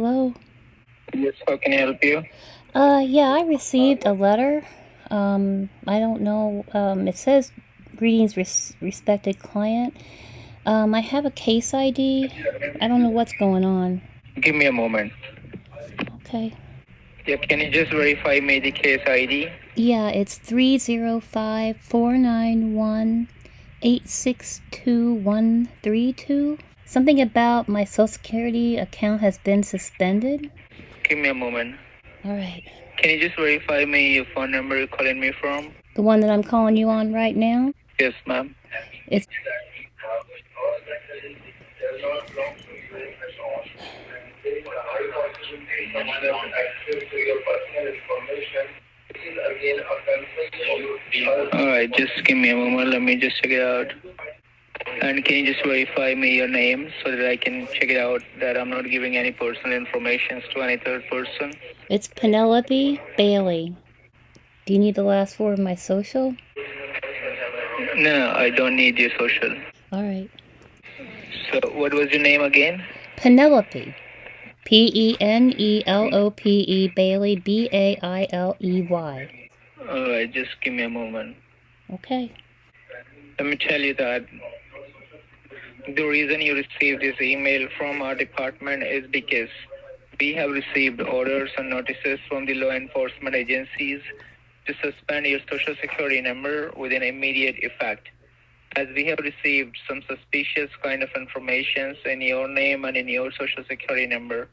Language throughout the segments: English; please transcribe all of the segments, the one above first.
Hello. Yes, how can I help you? Yeah, I received a letter. I don't know. It says, "Greetings, respected client." I have a case ID. I don't know what's going on. Give me a moment. Okay. Yeah, can you just verify me the case ID? Yeah, it's 305-491-862132. Something about my Social Security account has been suspended. Give me a moment. All right. Can you just verify me your phone number you're calling me from? The one that I'm calling you on right now? Yes, ma'am. It's Alright, just give me a moment. Let me just check it out. And can you just verify me your name so that I can check it out that I'm not giving any personal information to any third person? It's Penelope Bailey. Do you need the last four of my social? No, I don't need your social. All right. So, what was your name again? Penelope. Penelope Bailey Bailey. Alright, just give me a moment. Okay. Let me tell you that the reason you received this email from our department is because we have received orders and notices from the law enforcement agencies to suspend your social security number with an immediate effect, as we have received some suspicious kind of information in your name and in your social security number.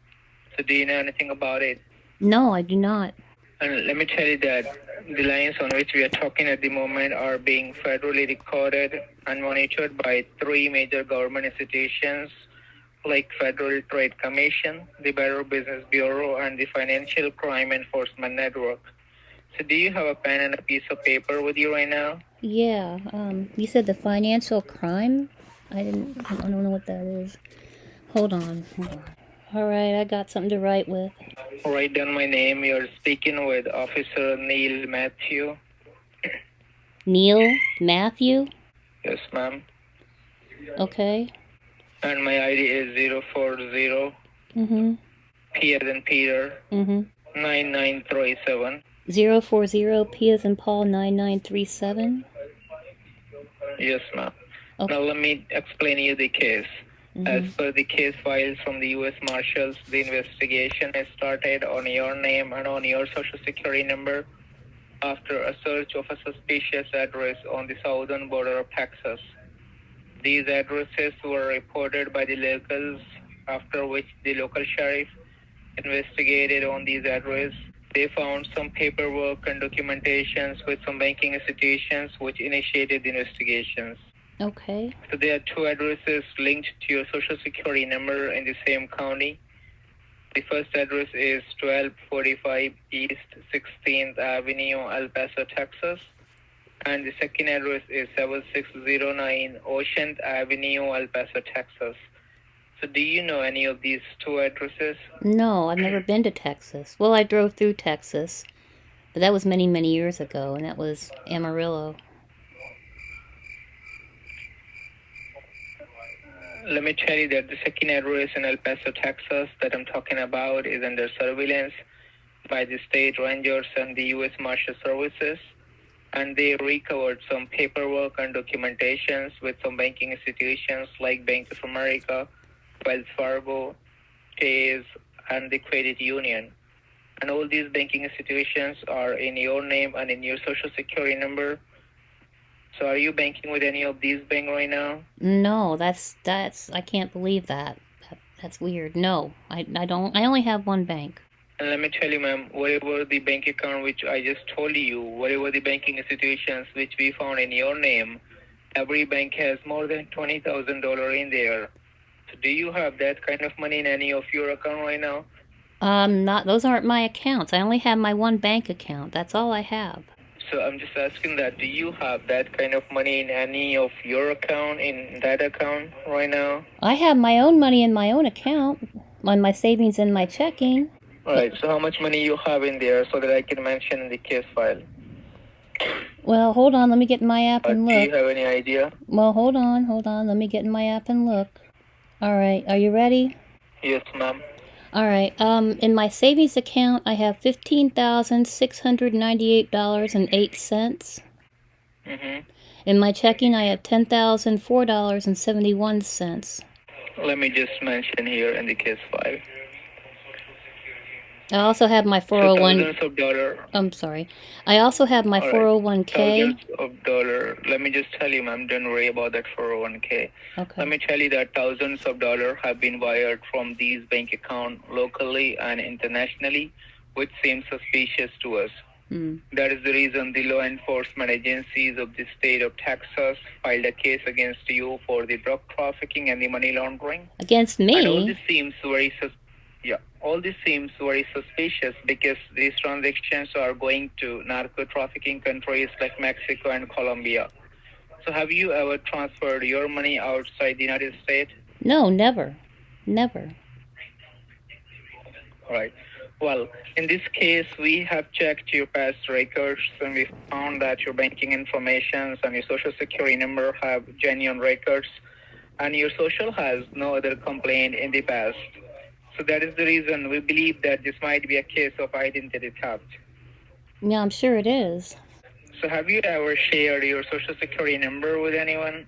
So do you know anything about it? No, I do not. And let me tell you that the lines on which we are talking at the moment are being federally recorded and monitored by three major government institutions like Federal Trade Commission, the Better Business Bureau, and the Financial Crime Enforcement Network. So do you have a pen and a piece of paper with you right now? Yeah. You said the financial crime? I don't know what that is. Hold on. All right, I got something to write with. Write down my name. You're speaking with Officer Neil Matthew. Neil Matthew? Yes, ma'am. Okay. And my ID is 040 Mm-hmm. P as in Peter, Mm-hmm. 9937. 040 P as in Paul 9937. Yes, ma'am. Okay. Now let me explain you the case. As per the case files from the U.S. Marshals, the investigation is started on your name and on your social security number after a search of a suspicious address on the southern border of Texas. These addresses were reported by the locals, after which the local sheriff investigated on these addresses. They found some paperwork and documentations with some banking institutions which initiated the investigations. Okay. So there are two addresses linked to your social security number in the same county. The first address is 1245 East 16th Avenue, El Paso, Texas. And the second address is 7609 Ocean Avenue, El Paso, Texas. So do you know any of these two addresses? No, I've never been to Texas. Well, I drove through Texas, but that was many, many years ago, and that was Amarillo. Let me tell you that the second address in El Paso, Texas that I'm talking about is under surveillance by the state rangers and the U.S. Marshal Services. And they recovered some paperwork and documentations with some banking institutions like Bank of America, Wells Fargo, Chase, and the Credit Union. And all these banking institutions are in your name and in your social security number. So are you banking with any of these banks right now? No, that's I can't believe that. That's weird. No, I don't. I only have one bank. And let me tell you, ma'am, whatever the bank account which I just told you, whatever the banking institutions which we found in your name, every bank has more than $20,000 in there. So do you have that kind of money in any of your account right now? Not. Those aren't my accounts. I only have my one bank account. That's all I have. So I'm just asking that, do you have that kind of money in any of your account, in that account right now? I have my own money in my own account, on my savings and my checking. All right, so how much money you have in there so that I can mention in the case file? Well, hold on. Let me get in my app and look. Do you have any idea? Well, hold on. Let me get in my app and look. All right. Are you ready? Yes, ma'am. All right. In my savings account, I have $15,698.08. Mm-hmm. In my checking, I have $10,004.71. Let me just mention here in the case file. I also have my So 401. thousands of dollar. I'm sorry. I also have my All right. 401k. Thousands of dollar. Let me just tell you, ma'am, don't worry about that 401k. Okay. Let me tell you that thousands of dollars have been wired from these bank accounts locally and internationally, which seems suspicious to us. That is the reason the law enforcement agencies of the state of Texas filed a case against you for the drug trafficking and the money laundering. Against me? And all this seems very suspicious because these transactions are going to narco trafficking countries like Mexico and Colombia. So have you ever transferred your money outside the United States? No, never. Never. Right. Well, in this case, we have checked your past records and we found that your banking information and your social security number have genuine records and your social has no other complaint in the past. So that is the reason we believe that this might be a case of identity theft. Yeah, I'm sure it is. So have you ever shared your social security number with anyone?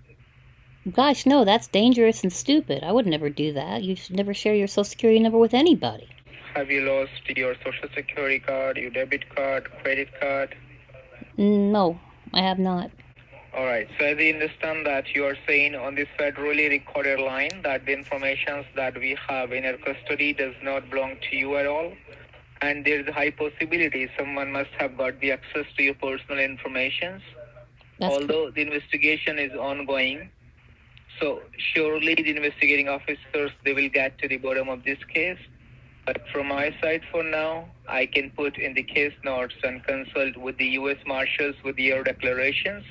Gosh, no, that's dangerous and stupid. I would never do that. You should never share your social security number with anybody. Have you lost your social security card, your debit card, credit card? No, I have not. All right. So as I understand that you are saying on this federally recorded line that the information that we have in our custody does not belong to you at all. And there is a high possibility someone must have got the access to your personal information. Although the investigation is ongoing, so surely the investigating officers, they will get to the bottom of this case. But from my side for now, I can put in the case notes and consult with the U.S. Marshals with your declarations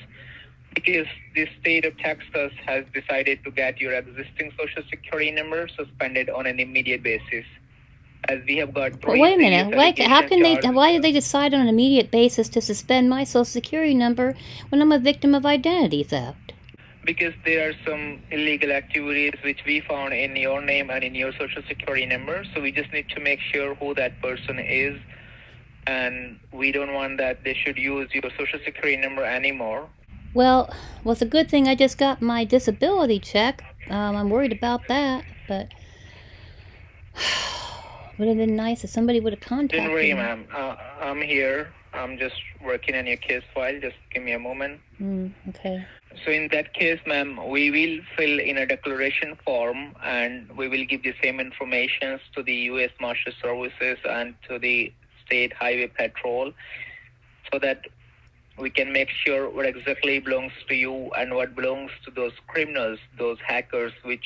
because the state of Texas has decided to get your existing social security number suspended on an immediate basis. As we have got three wait a minute. Why did they decide on an immediate basis to suspend my social security number when I'm a victim of identity theft? Because there are some illegal activities which we found in your name and in your social security number. So we just need to make sure who that person is. And we don't want that they should use your social security number anymore. Well, it's a good thing I just got my disability check. I'm worried about that, but would have been nice if somebody would have contacted me. Don't worry, ma'am. I'm here. I'm just working on your case file. Just give me a moment. Okay. So in that case, ma'am, we will fill in a declaration form and we will give the same information to the U.S. Marshal Services and to the State Highway Patrol so that we can make sure what exactly belongs to you and what belongs to those criminals, those hackers, they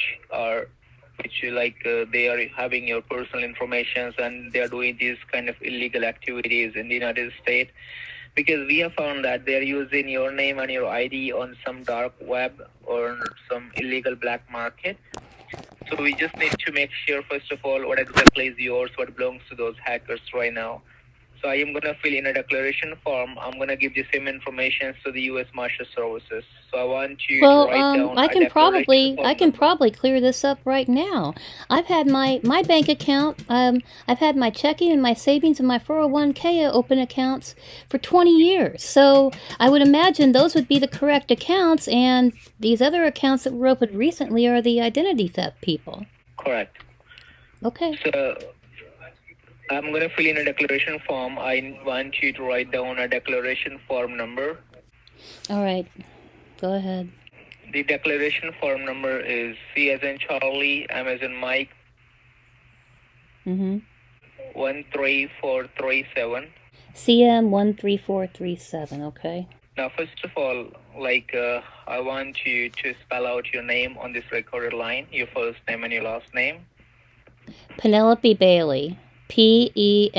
are having your personal information and they are doing these kind of illegal activities in the United States. Because we have found that they're using your name and your ID on some dark web or some illegal black market. So we just need to make sure, first of all, what exactly is yours, what belongs to those hackers right now. So I am going to fill in a declaration form. I'm going to give the same information to the U.S. Marshal Services. So I want you to write down I can probably clear this up right now. I've had my bank account, I've had my checking and my savings and my 401k open accounts for 20 years. So I would imagine those would be the correct accounts, and these other accounts that were opened recently are the identity theft people. Correct. Okay. So I'm going to fill in a declaration form. I want you to write down a declaration form number. All right. Go ahead. The declaration form number is C as in Charlie, M as in Mike, 13437. CM 13437, okay. Now, first of all, I want you to spell out your name on this recorded line, your first name and your last name. Penelope Bailey. Penelope,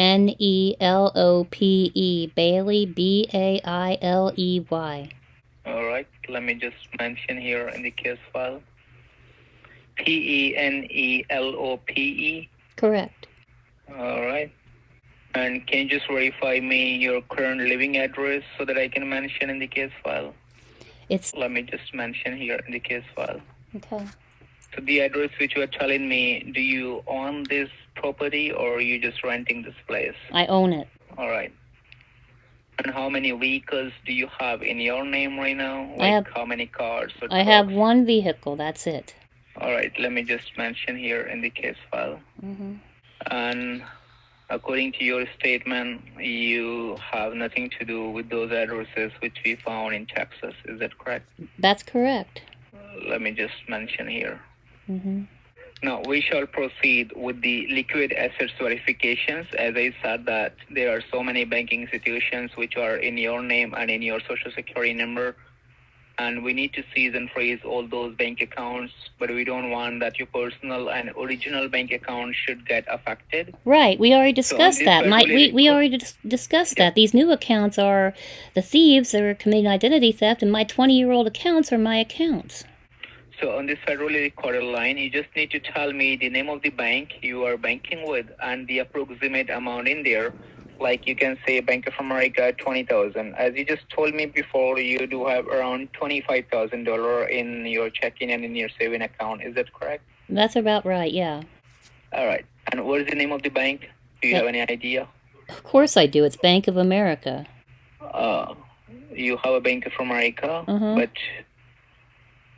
Bailey, Bailey. All right, let me just mention here in the case file. Penelope. Correct. All right. And can you just verify me your current living address so that I can mention in the case file? Let me just mention here in the case file. Okay. So the address which you are telling me, do you own this property, or are you just renting this place? I own it. All right. And how many vehicles do you have in your name right now? How many cars or I trucks? have one vehicle, that's it. All right, let me just mention here in the case file. Mm-hmm. And according to your statement, you have nothing to do with those addresses which we found in Texas. Is that correct? That's correct. Let me just mention here. Mm-hmm. Now, we shall proceed with the liquid assets verifications. As I said that there are so many banking institutions which are in your name and in your social security number, and we need to seize and freeze all those bank accounts, but we don't want that your personal and original bank account should get affected. Right, we already discussed that. We already discussed that. These new accounts are the thieves that are committing identity theft, and my 20-year-old accounts are my accounts. So on this federally recorded line, you just need to tell me the name of the bank you are banking with and the approximate amount in there. Like you can say Bank of America, 20,000. As you just told me before, you do have around $25,000 in your checking and in your saving account. Is that correct? That's about right, yeah. All right. And what is the name of the bank? Do you have any idea? Of course I do. It's Bank of America. You have a Bank of America, but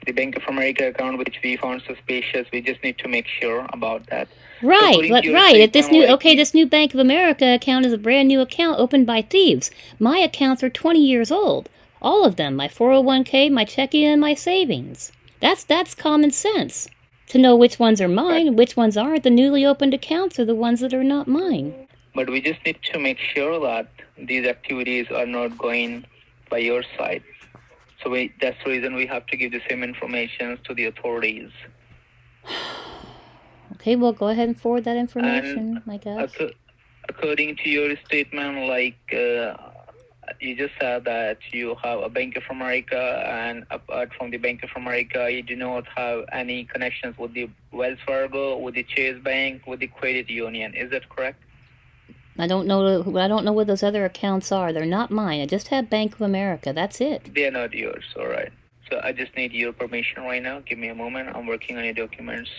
the Bank of America account which we found suspicious, we just need to make sure about that. Right, this new Bank of America account is a brand new account opened by thieves. My accounts are 20 years old. All of them, my 401k, my checking, and my savings. That's common sense. To know which ones are mine and which ones aren't. The newly opened accounts are the ones that are not mine. But we just need to make sure that these activities are not going by your side. So that's the reason we have to give the same information to the authorities. Okay, well, go ahead and forward that information, I guess. According to your statement, you just said that you have a Bank of America, and apart from the Bank of America, you do not have any connections with the Wells Fargo, with the Chase Bank, with the credit union. Is that correct? I don't know what those other accounts are. They're not mine. I just have Bank of America. That's it. They're not yours. All right. So I just need your permission right now. Give me a moment. I'm working on your documents.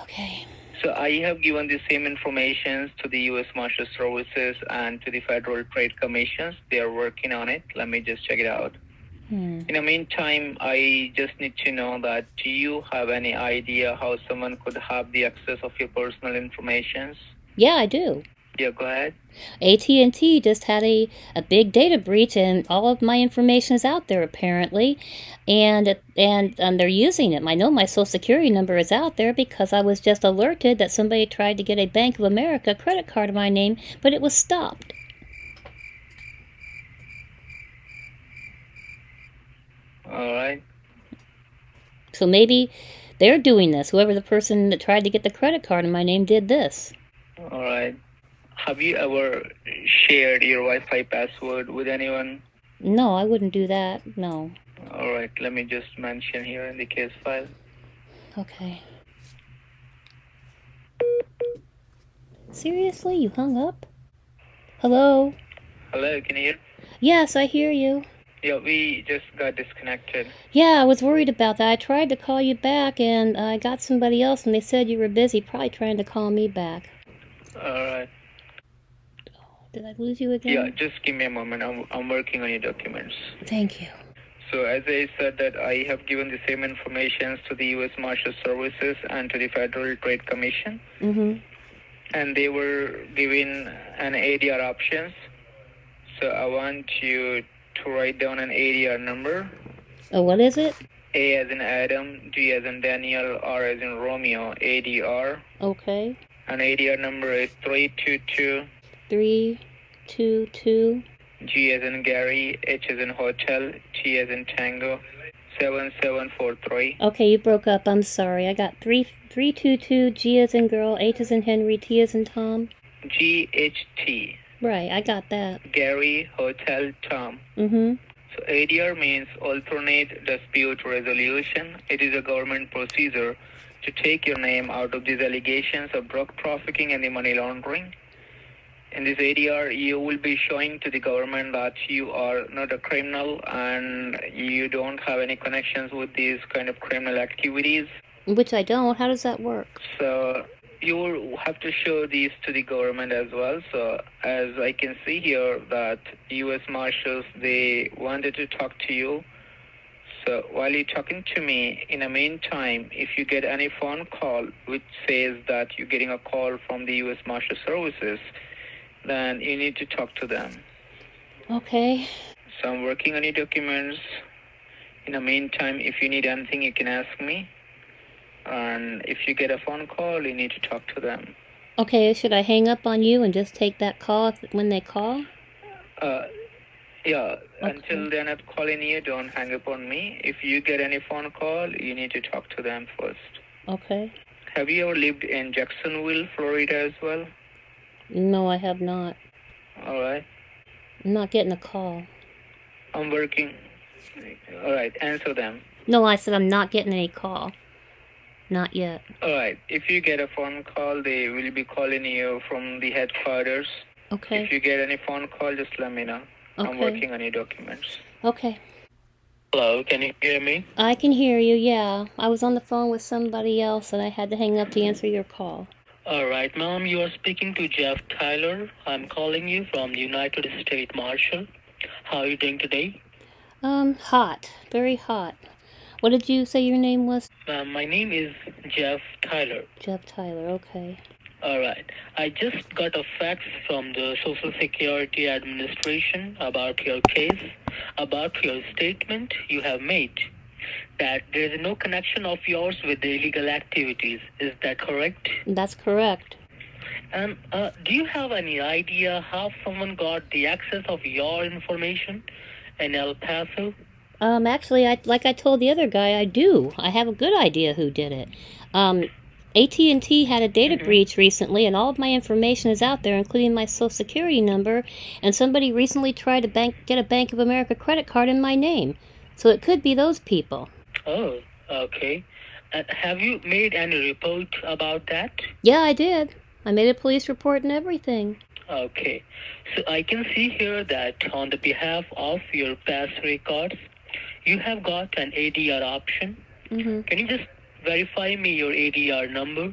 Okay. So I have given the same information to the U.S. Marshal Services and to the Federal Trade Commissions. They are working on it. Let me just check it out. In the meantime, I just need to know that do you have any idea how someone could have the access of your personal information? Yeah, I do. Yeah, go ahead. AT&T just had a big data breach, and all of my information is out there apparently, and they're using it. I know my Social Security number is out there because I was just alerted that somebody tried to get a Bank of America credit card in my name, but it was stopped. All right. So maybe they're doing this. Whoever the person that tried to get the credit card in my name did this. All right. Have you ever shared your Wi-Fi password with anyone? No, I wouldn't do that. No. All right. Let me just mention here in the case file. Okay. Seriously? You hung up? Hello? Hello, can you hear? Yes, I hear you. Yeah, we just got disconnected. Yeah, I was worried about that. I tried to call you back, and I got somebody else, and they said you were busy, probably trying to call me back. All right. Did I lose you again? Yeah, just give me a moment. I'm working on your documents. Thank you. So as I said that I have given the same information to the U.S. Marshal Services and to the Federal Trade Commission. And they were given an ADR options. So I want you to write down an ADR number. Oh, what is it? A as in Adam, D as in Daniel, R as in Romeo, ADR. Okay. An ADR number is 322. 322. G as in Gary, H as in Hotel, T as in Tango, 7743. Okay, you broke up. I'm sorry. I got 322, G as in girl, H as in Henry, T as in Tom. GHT. Right, I got that. Gary, Hotel, Tom. So ADR means alternate dispute resolution. It is a government procedure to take your name out of these allegations of drug trafficking and the money laundering. In this ADR, you will be showing to the government that you are not a criminal and you don't have any connections with these kind of criminal activities. Which I don't. How does that work? So you will have to show these to the government as well. So as I can see here that U.S. Marshals, they wanted to talk to you. So while you're talking to me, in the meantime, if you get any phone call which says that you're getting a call from the U.S. Marshal Services, then you need to talk to them. Okay. So I'm working on your documents. In the meantime, if you need anything, you can ask me. And if you get a phone call, you need to talk to them. Okay, should I hang up on you and just take that call when they call? Yeah, Okay. until they're not calling you, don't hang up on me. If you get any phone call, you need to talk to them first. Okay. Have you ever lived in Jacksonville, Florida as well? No, I have not. All right. I'm not getting a call. I'm working. All right, answer them. No, I said I'm not getting any call. Not yet. All right, if you get a phone call, they will be calling you from the headquarters. Okay. If you get any phone call, just let me know. Okay. I'm working on your documents. Okay. Hello, can you hear me? I can hear you, yeah. I was on the phone with somebody else and I had to hang up to answer your call. All right, ma'am, you are speaking to Jeff Tyler. I'm calling you from the United States Marshal. How are you doing today? Hot. Very hot. What did you say your name was? My name is Jeff Tyler. Jeff Tyler, okay. All right. I just got a fax from the Social Security Administration about your case, about your statement you have made, that there is no connection of yours with the illegal activities. Is that correct? That's correct. And do you have any idea how someone got the access of your information in El Paso? Actually, like I told the other guy, I do. I have a good idea who did it. AT&T had a data breach recently, and all of my information is out there, including my Social Security number, and somebody recently tried to get a Bank of America credit card in my name. So it could be those people. Oh, okay. Have you made any report about that? Yeah, I did. I made a police report and everything. Okay. So I can see here that on the behalf of your past records, you have got an ADR option. Mm-hmm. Can you just verify me your ADR number?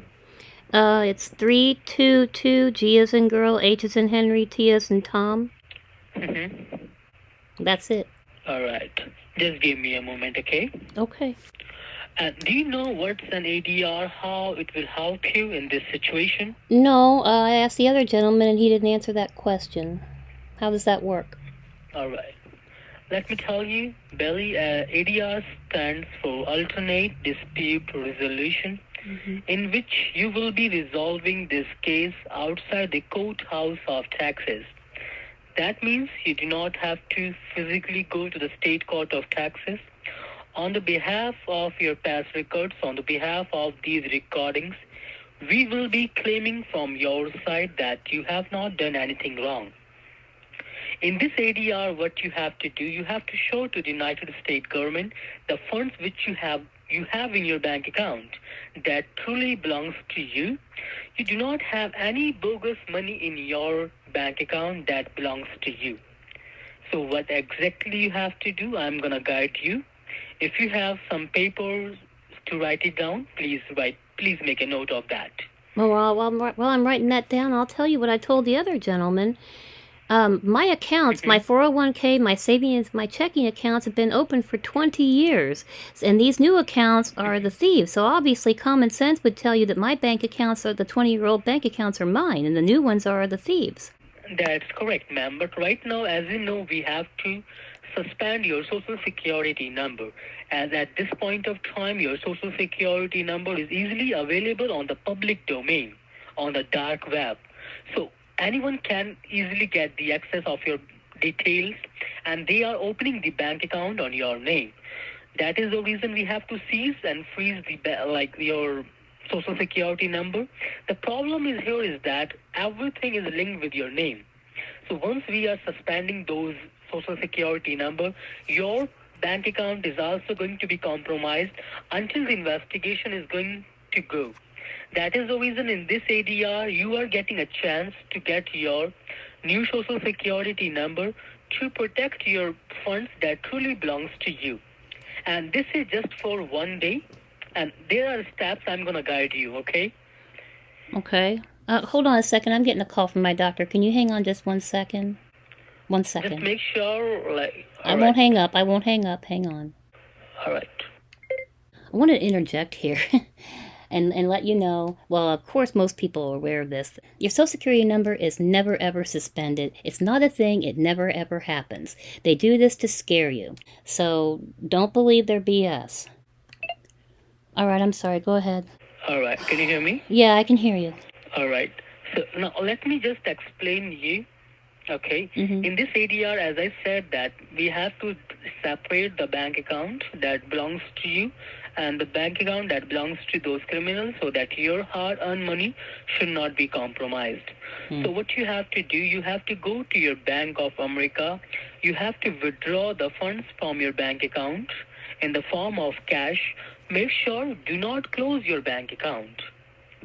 It's 322 G as in girl, H as in Henry, T as in Tom. Mm-hmm. That's it. All right. Just give me a moment, okay? Okay. Do you know what's an ADR, how it will help you in this situation? No, I asked the other gentleman and he didn't answer that question. How does that work? All right. Let me tell you, Belly, ADR stands for Alternate Dispute Resolution, in which you will be resolving this case outside the courthouse of taxes. That means you do not have to physically go to the state court of taxes. On the behalf of your past records, on the behalf of these recordings, we will be claiming from your side that you have not done anything wrong. In this ADR, what you have to do, you have to show to the United States government the funds which you have in your bank account that truly belongs to you. You do not have any bogus money in your bank account that belongs to you. So what exactly you have to do, I'm going to guide you. If you have some papers to write it down, please make a note of that. Well, while I'm writing that down, I'll tell you what I told the other gentleman. My accounts, my 401k, my savings, my checking accounts have been open for 20 years. And these new accounts are the thieves. So obviously common sense would tell you that my bank accounts are the 20-year-old bank accounts are mine and the new ones are the thieves. That's correct, ma'am. But right now, as you know, we have to suspend your Social Security number. As at this point of time, your Social Security number is easily available on the public domain, on the dark web. So anyone can easily get the access of your details, and they are opening the bank account on your name. That is the reason we have to seize and freeze your Social Security number. The problem is here is that everything is linked with your name. So once we are suspending those Social Security number, your bank account is also going to be compromised until the investigation is going to go. That is the reason in this ADR, you are getting a chance to get your new Social Security number to protect your funds that truly belongs to you. And this is just for one day. And there are steps I'm going to guide you, okay? Okay. Hold on a second. I'm getting a call from my doctor. Can you hang on just 1 second? 1 second. Just make sure, I won't hang up. I won't hang up. Hang on. All right. I want to interject here and let you know, well, of course, most people are aware of this. Your Social Security number is never ever suspended. It's not a thing. It never ever happens. They do this to scare you. So don't believe their BS. All right, I'm sorry. Go ahead. All right. Can you hear me? Yeah, I can hear you. All right. So now let me just explain you. Okay. In this ADR, as I said, that we have to separate the bank account that belongs to you and the bank account that belongs to those criminals, so that your hard-earned money should not be compromised. So what you have to do, you have to go to your Bank of America. You have to withdraw the funds from your bank account in the form of cash. Make sure do not close your bank account.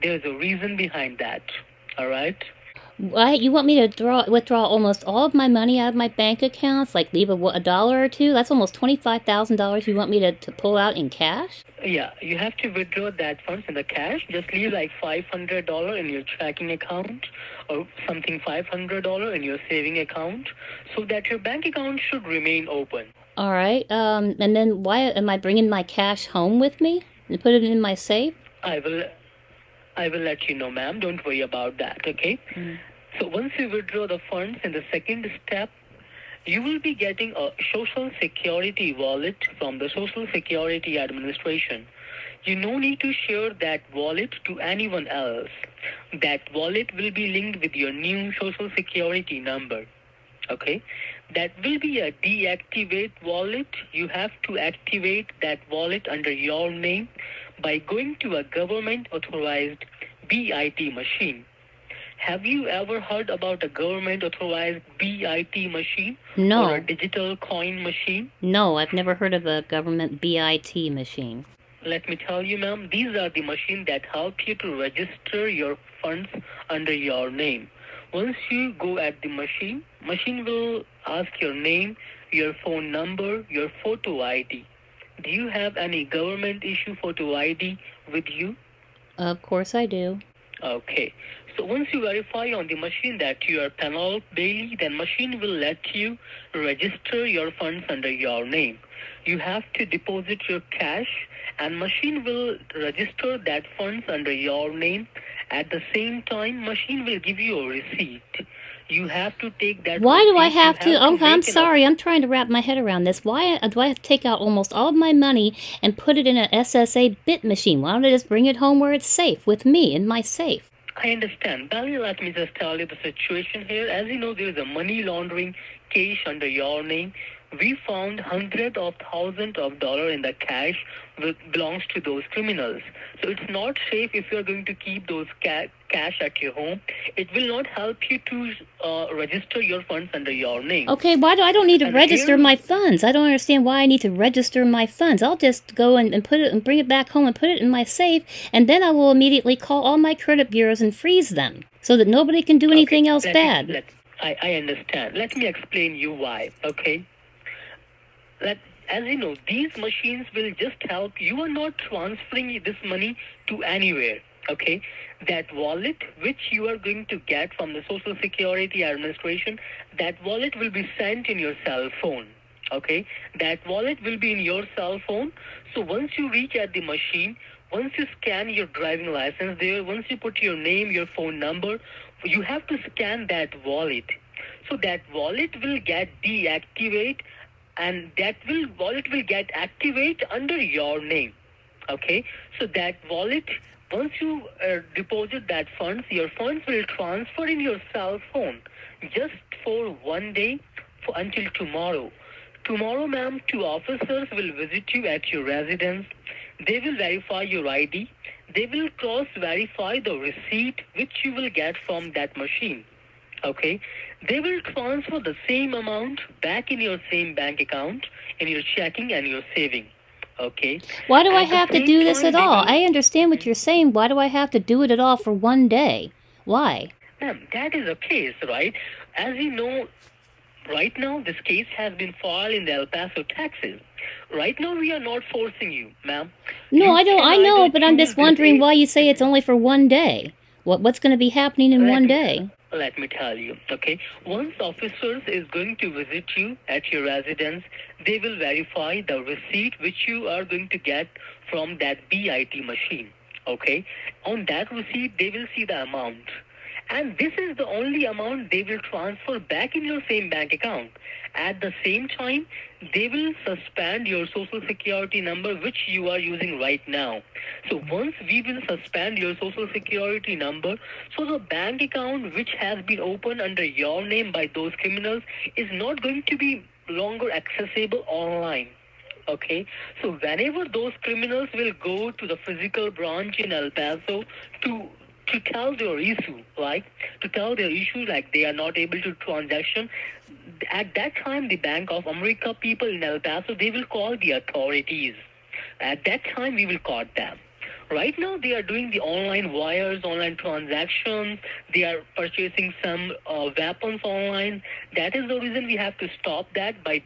There's a reason behind that. All right? Why you want me to withdraw almost all of my money out of my bank accounts? Like leave a dollar or two? That's almost $25,000 you want me to pull out in cash? Yeah, you have to withdraw that funds in the cash. Just leave like $500 in your checking account or something $500 in your saving account, so that your bank account should remain open. All right. And then why am I bringing my cash home with me and put it in my safe? I will let you know, ma'am. Don't worry about that, okay? So once you withdraw the funds in the second step, you will be getting a Social Security wallet from the Social Security Administration. You no need to share that wallet to anyone else. That wallet will be linked with your new Social Security number. Okay? That will be a deactivate wallet. You have to activate that wallet under your name by going to a government authorized BIT machine. Have you ever heard about a government authorized BIT machine? No. Or a digital coin machine? No, I've never heard of a government BIT machine. Let me tell you, ma'am, these are the machines that help you to register your funds under your name. Once you go at the machine will ask your name, your phone number, your photo ID. Do you have any government issue photo ID with you? Of course I do. Okay. So once you verify on the machine that you are Penal Bailey, then machine will let you register your funds under your name. You have to deposit your cash and machine will register that funds under your name. At the same time, machine will give you a receipt. You have to take that. Why receipt. do I have to? Okay, I'm sorry. I'm trying to wrap my head around this. Why do I have to take out almost all of my money and put it in an SSA bit machine? Why don't I just bring it home where it's safe with me in my safe? I understand. Bali, let me just tell you the situation here. As you know, there is a money laundering case under your name. We found hundreds of thousands of dollars in the cash which belongs to those criminals. So it's not safe if you're going to keep those cash at your home. It will not help you to register your funds under your name. Okay, why do I don't need to register my funds? I don't understand why I need to register my funds. I'll just go and put it and bring it back home and put it in my safe, and then I will immediately call all my credit bureaus and freeze them so that nobody can do anything else bad. I understand. Let me explain you why, okay? As you know, these machines will just help. You are not transferring this money to anywhere, okay? That wallet which you are going to get from the Social Security Administration, that wallet will be sent in your cell phone, okay? That wallet will be in your cell phone. So once you reach at the machine, once you scan your driving license there, once you put your name, your phone number, you have to scan that wallet. So that wallet will get deactivated, and that wallet will get activated under your name. Okay, so that wallet, once you deposit that funds, your funds will transfer in your cell phone just for 1 day until tomorrow. Tomorrow, ma'am, 2 officers will visit you at your residence. They will verify your ID. They will cross-verify the receipt which you will get from that machine. Okay, they will transfer the same amount back in your same bank account, in your checking and your saving. Okay. Why do I have to do this at all? I understand what you're saying. Why do I have to do it at all for 1 day? Why? Ma'am, that is a case, right? As you know, right now this case has been filed in the El Paso, Texas. Right now we are not forcing you, ma'am. No, I know, but I'm just wondering why you say it's only for 1 day. What's going to be happening in one day? Let me tell you, okay? Once officers is going to visit you at your residence, they will verify the receipt which you are going to get from that BIT machine, okay? On that receipt, they will see the amount. And this is the only amount they will transfer back in your same bank account. At the same time, they will suspend your social security number which you are using right now. So once we will suspend your social security number, so the bank account which has been opened under your name by those criminals is not going to be longer accessible online. Okay, so whenever those criminals will go to the physical branch in El Paso to tell their issue, like to tell their issue, like they are not able to transaction, at that time the Bank of America people in El Paso, they will call the authorities. At that time we will call them. Right now they are doing the online wires, online transactions. They are purchasing some weapons online. That is the reason we have to stop that by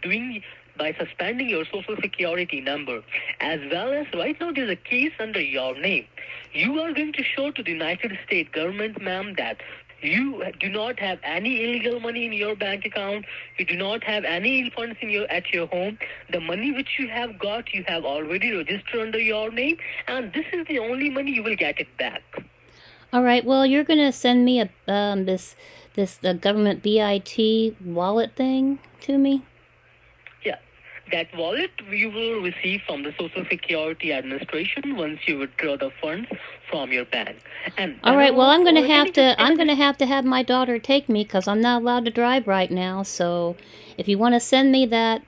suspending your social security number. As well as right now there's a case under your name. You are going to show to the United States government, ma'am, that you do not have any illegal money in your bank account. You do not have any funds at your home. The money which you have got, you have already registered under your name, and this is the only money you will get it back. All right. Well, you're gonna send me a this government BIT wallet thing to me. Yeah, that wallet you will receive from the Social Security Administration once you withdraw the funds from your bank. And all right. Well, I'm gonna have to have my daughter take me because I'm not allowed to drive right now. So, if you want to send me that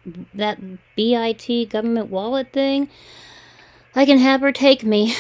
BIT government wallet thing, I can have her take me.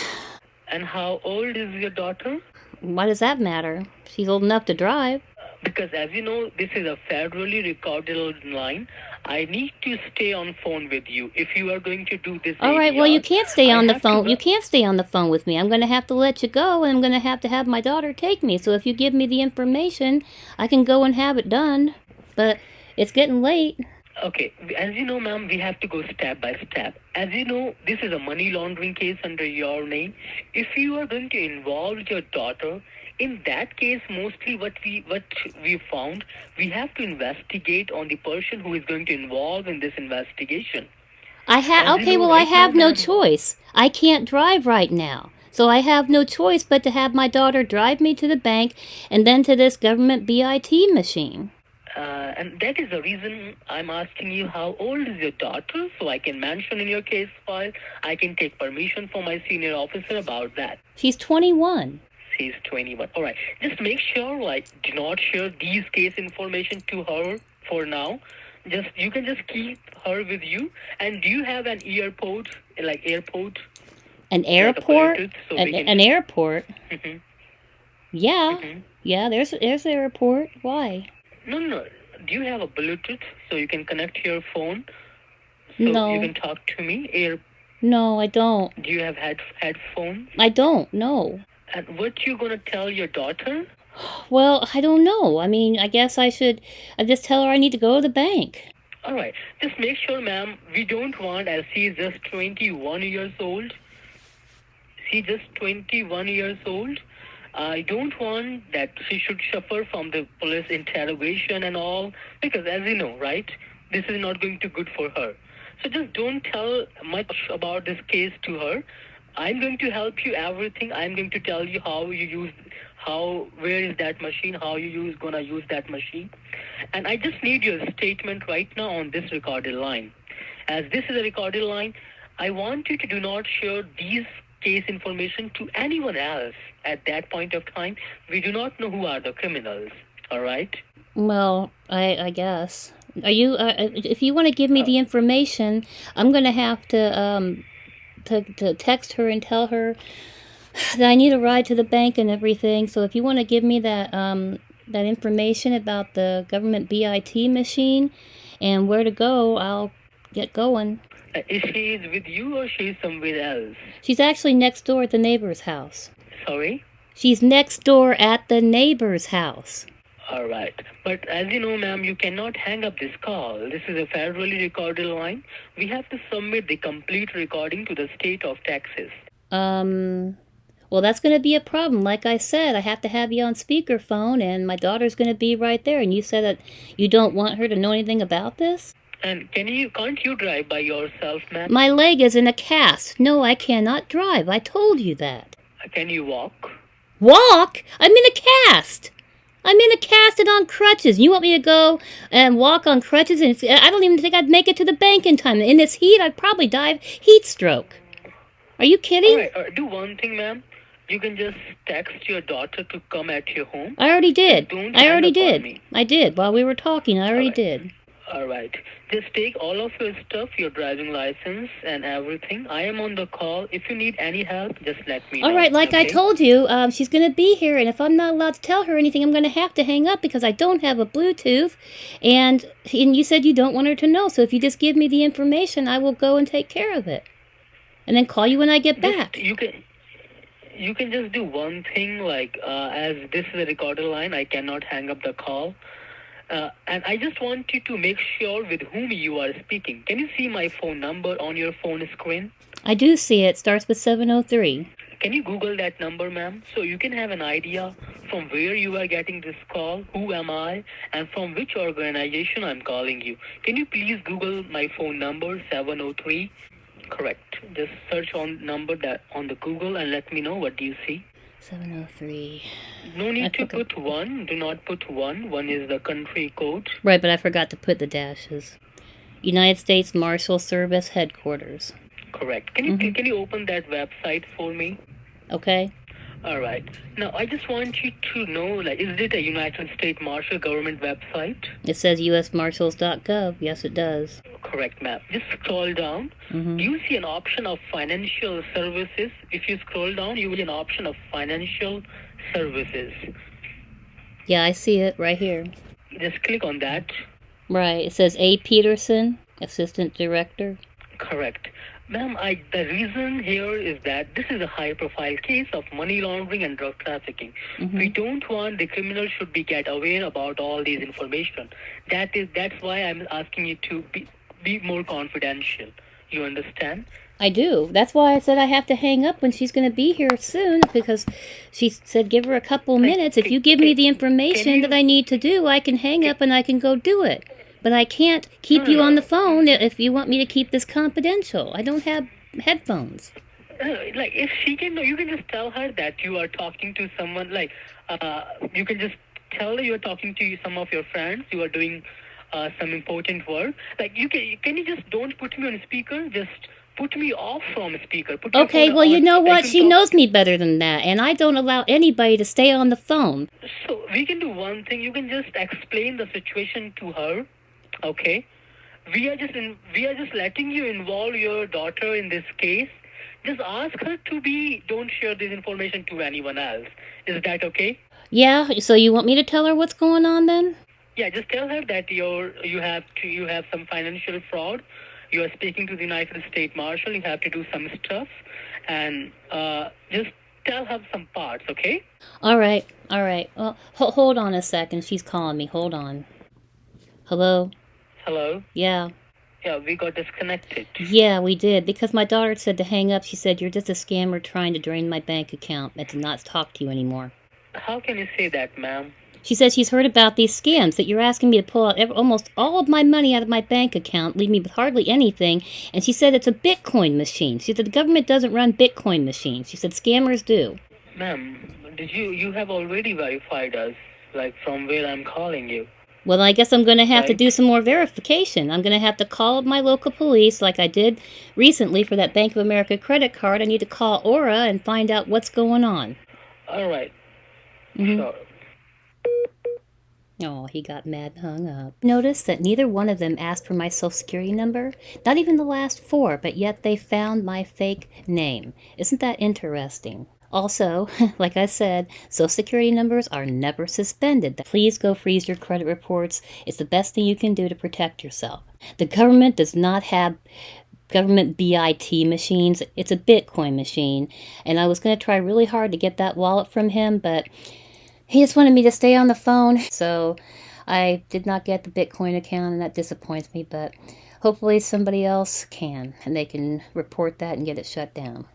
And how old is your daughter? Why does that matter? She's old enough to drive. Because as you know, this is a federally recorded line. I need to stay on phone with you if you are going to do this. All right. Well, you can't stay on the phone. You can't stay on the phone with me. I'm going to have to let you go, and I'm going to have my daughter take me. So if you give me the information, I can go and have it done. But it's getting late. Okay, as you know, ma'am, we have to go step by step. As you know, this is a money laundering case under your name. If you are going to involve your daughter, in that case, mostly what we found, we have to investigate on the person who is going to involve in this investigation. I have no choice. I can't drive right now. So I have no choice but to have my daughter drive me to the bank and then to this government BIT machine. And that is the reason I'm asking you how old is your daughter, so I can mention in your case file. I can take permission from my senior officer about that. She's 21. She's 21. All right. Just make sure, do not share these case information to her for now. You can just keep her with you. And do you have an airport, airport? An airport? An airport? Mm-hmm. Yeah. Mm-hmm. Yeah, there's an airport. Why? No. Do you have a Bluetooth so you can connect your phone? So no. You can talk to me? No, I don't. Do you have headphones? I don't, no. And what you gonna tell your daughter? Well, I don't know. I mean, I guess I should just tell her I need to go to the bank. All right. Just make sure, ma'am, we don't want, as she is just 21 years old. She's just 21 years old. I don't want that she should suffer from the police interrogation and all, because as you know, right, this is not going to be good for her. So just don't tell much about this case to her. I'm going to help you everything. I'm going to tell you where is that machine, how gonna use that machine. And I just need your statement right now on this recorded line. As this is a recorded line, I want you to do not share these case information to anyone else at that point of time. We do not know who are the criminals. All right? Well, I guess. Are you? If you want to give me the information, I'm going to have to text her and tell her that I need a ride to the bank and everything. So if you want to give me that information about the government BIT machine and where to go, I'll get going. Is she with you or she's somewhere else? She's actually next door at the neighbor's house. Sorry? She's next door at the neighbor's house. All right. But as you know, ma'am, you cannot hang up this call. This is a federally recorded line. We have to submit the complete recording to the state of Texas. Well, Well, that's going to be a problem. Like I said, I have to have you on speakerphone, and my daughter's going to be right there. And you said that you don't want her to know anything about this? And can't you drive by yourself, ma'am? My leg is in a cast. No, I cannot drive. I told you that. Can you walk? Walk? I'm in a cast. I'm in a cast and on crutches. You want me to go and walk on crutches? And I don't even think I'd make it to the bank in time. In this heat, I'd probably die of heat stroke. Are you kidding? All right, do one thing, ma'am. You can just text your daughter to come at your home. I already did. I already did. Me. I did. While we were talking, I already did. All right. Just take all of your stuff, your driving license and everything. I am on the call. If you need any help, just let me know. All right, like I told you, she's going to be here, and if I'm not allowed to tell her anything, I'm going to have to hang up because I don't have a Bluetooth, and you said you don't want her to know, so if you just give me the information, I will go and take care of it, and then call you when I get back. You can just do one thing, like, as this is a recorded line, I cannot hang up the call. And I just want you to make sure with whom you are speaking. Can you see my phone number on your phone screen? I do see it. It starts with 703. Can you Google that number, ma'am? So you can have an idea from where you are getting this call, who am I, and from which organization I'm calling you. Can you please Google my phone number, 703? Correct. Just search on number that on the Google and let me know what do you see. 703. No need to put 1. Do not put 1. 1 is the country code. Right, but I forgot to put the dashes. United States Marshal Service Headquarters. Correct. Can you open that website for me? Okay. All right. Now, I just want you to know, like, is it a United States Marshal government website? It says usmarshals.gov. Yes, it does. Correct, ma'am. Just scroll down. Do you see an option of financial services? If you scroll down, you will see an option of financial services. Yeah, I see it right here. Just click on that. Right. It says A. Peterson, Assistant Director. Correct. Ma'am, the reason here is that this is a high-profile case of money laundering and drug trafficking. We don't want the criminals should get aware about all these information. That's why I'm asking you to be more confidential. You understand? I do. That's why I said I have to hang up when she's going to be here soon, because she said give her a couple minutes. If you give me the information that I need to do, I can hang up and I can go do it. But I can't keep you on the phone if you want me to keep this confidential. I don't have headphones. Like, if she can know, you can just tell her that you are talking to someone, like, you can just tell her you're talking to some of your friends, you are doing some important work. Like, can you just don't put me on speaker, just put me off from speaker. Okay, well, you know what? She knows me better than that, and I don't allow anybody to stay on the phone. So, we can do one thing. You can just explain the situation to her. Okay, we are just letting you involve your daughter in this case. Just ask her to don't share this information to anyone else. Is that okay? Yeah. So you want me to tell her what's going on then? Yeah, just tell her that you have some financial fraud. You are speaking to the United States Marshal. You have to do some stuff, and just tell her some parts. Okay? All right. Well, hold on a second. She's calling me. Hold on. Hello? Hello? Yeah. Yeah, we got disconnected. Yeah, we did. Because my daughter said to hang up. She said, you're just a scammer trying to drain my bank account and to not talk to you anymore. How can you say that, ma'am? She said she's heard about these scams, that you're asking me to pull out almost all of my money out of my bank account, leave me with hardly anything, and she said it's a Bitcoin machine. She said the government doesn't run Bitcoin machines. She said scammers do. Ma'am, you have already verified us, like from where I'm calling you. Well, I guess I'm going to have to do some more verification. I'm going to have to call up my local police like I did recently for that Bank of America credit card. I need to call Aura and find out what's going on. All right. Sure. Oh, he got mad and hung up. Notice that neither one of them asked for my social security number, not even the last 4, but yet they found my fake name. Isn't that interesting? Also, like I said, social security numbers are never suspended. Please go freeze your credit reports. It's the best thing you can do to protect yourself. The government does not have government BIT machines. It's a Bitcoin machine. And I was going to try really hard to get that wallet from him, but he just wanted me to stay on the phone. So I did not get the Bitcoin account, and that disappoints me, but hopefully somebody else can, and they can report that and get it shut down.